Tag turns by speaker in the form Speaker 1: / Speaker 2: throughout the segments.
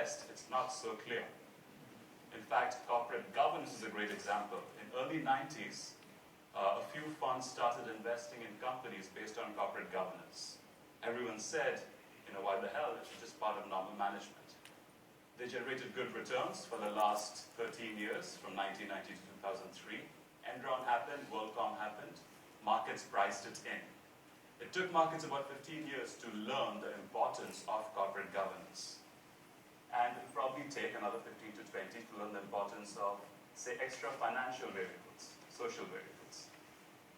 Speaker 1: invest, it's not so clear. In fact, corporate governance is a great example. In early 90s, a few funds started investing in companies based on corporate governance. Everyone said, why the hell? It's just part of normal management. They generated good returns for the last 13 years, from 1990 to 2003. Enron happened, WorldCom happened, markets priced it in. It took markets about 15 years to learn the importance of corporate governance. And it will probably take another 15 to 20 to learn the importance of, say, extra financial variables, social variables.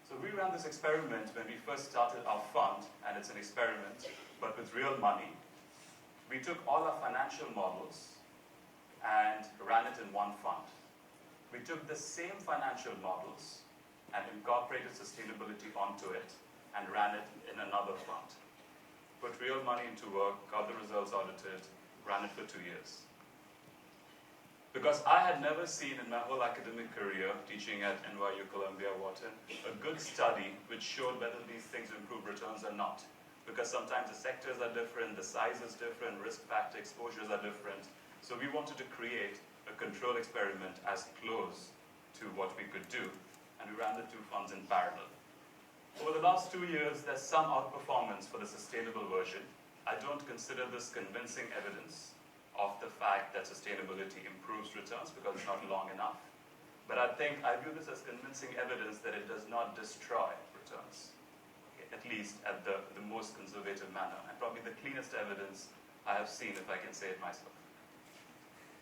Speaker 1: So we ran this experiment when we first started our fund, and it's an experiment, but with real money. We took all our financial models and ran it in one fund. We took the same financial models and incorporated sustainability onto it and ran it in another fund. Put real money into work, got the results audited, ran it for 2 years. Because I had never seen in my whole academic career, teaching at NYU, Columbia, Wharton, a good study which showed whether these things improve returns or not. Because sometimes the sectors are different, the size is different, risk factor exposures are different. So we wanted to create a control experiment as close to what we could do, and we ran the two funds in parallel. Over the last 2 years, there's some outperformance for the sustainable version. I don't consider this convincing evidence of the fact that sustainability improves returns because it's not long enough. But I view this as convincing evidence that it does not destroy returns, at least at the most conservative manner, and probably the cleanest evidence I have seen, if I can say it myself.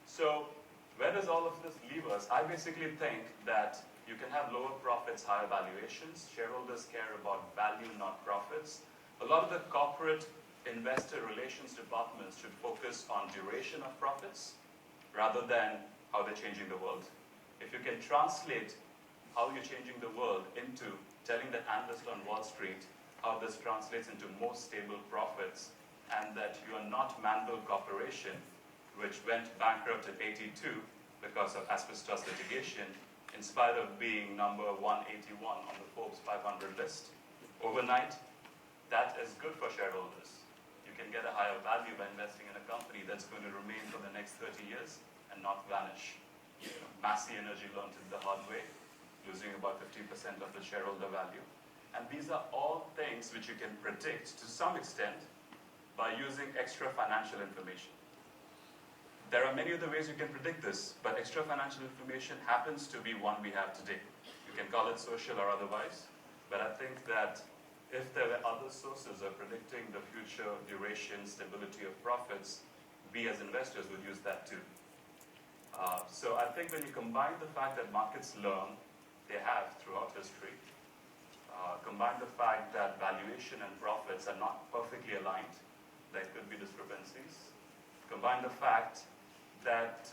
Speaker 1: So where does all of this leave us? I basically think that you can have lower profits, higher valuations. Shareholders care about value, not profits. A lot of the corporate investor relations departments should focus on duration of profits rather than how they're changing the world. If you can translate how you're changing the world into telling the analyst on Wall Street how this translates into more stable profits, and that you are not Manville Corporation, which went bankrupt in '82 because of asbestos litigation, in spite of being number 181 on the Forbes 500 list. Overnight, that is good for shareholders. You can get a higher value by investing in a company that's going to remain for the next 30 years and not vanish. Massey Energy learned it the hard way, losing about 50% of the shareholder value. And these are all things which you can predict to some extent by using extra financial information. There are many other ways you can predict this, but extra financial information happens to be one we have today. You can call it social or otherwise, but I think that if there were other sources of predicting the future duration, stability of profits, we as investors would use that too. So I think when you combine the fact that markets learn, they have throughout history, combine the fact that valuation and profits are not perfectly aligned, there could be discrepancies, combine the fact that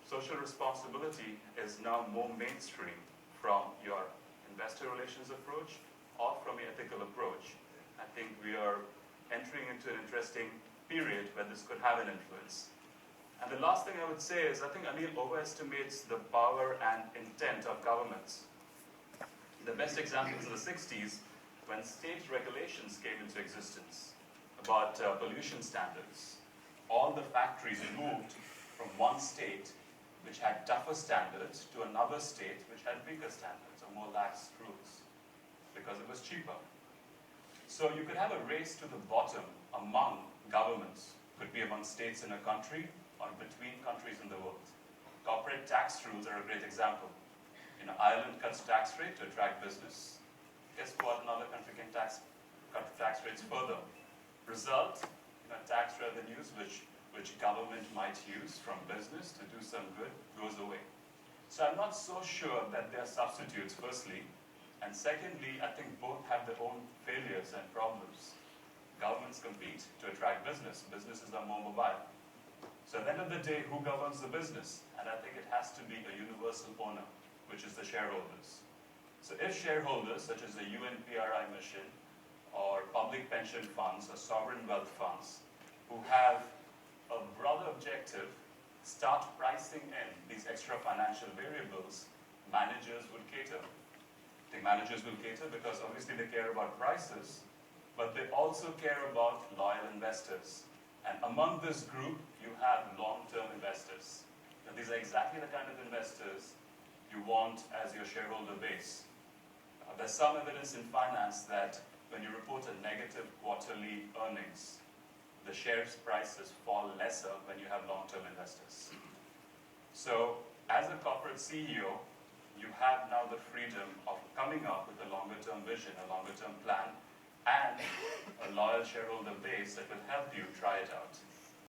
Speaker 1: social responsibility is now more mainstream from your investor relations approach or from your ethical approach. I think we are entering into an interesting period where this could have an influence. And the last thing I would say is I think Anil overestimates the power and intent of governments. The best example is in the 60s when state regulations came into existence about pollution standards. All the factories moved from one state which had tougher standards to another state which had weaker standards or more lax rules because it was cheaper. So you could have a race to the bottom among governments. Could be among states in a country or between countries in the world. Corporate tax rules are a great example. Ireland cuts tax rate to attract business. Guess what? Another country can cut tax rates further. Result, tax revenues which government might use from business to do some good goes away. So I'm not so sure that they're substitutes, firstly. And secondly, I think both have their own failures and problems. Governments compete to attract business. Businesses are more mobile. So at the end of the day, who governs the business? And I think it has to be a universal owner, which is the shareholders. So if shareholders, such as the UNPRI mission, or public pension funds or sovereign wealth funds, who have a broader objective, start pricing in these extra financial variables, managers will cater. I think managers will cater because obviously they care about prices, but they also care about loyal investors. And among this group, you have long-term investors. Now, these are exactly the kind of investors you want as your shareholder base. There's some evidence in finance that when you report a negative quarterly earnings, the shares prices fall lesser when you have long-term investors. So, as a corporate CEO, you have now the freedom of coming up with a longer-term vision, a longer-term plan, and a loyal shareholder base that will help you try it out.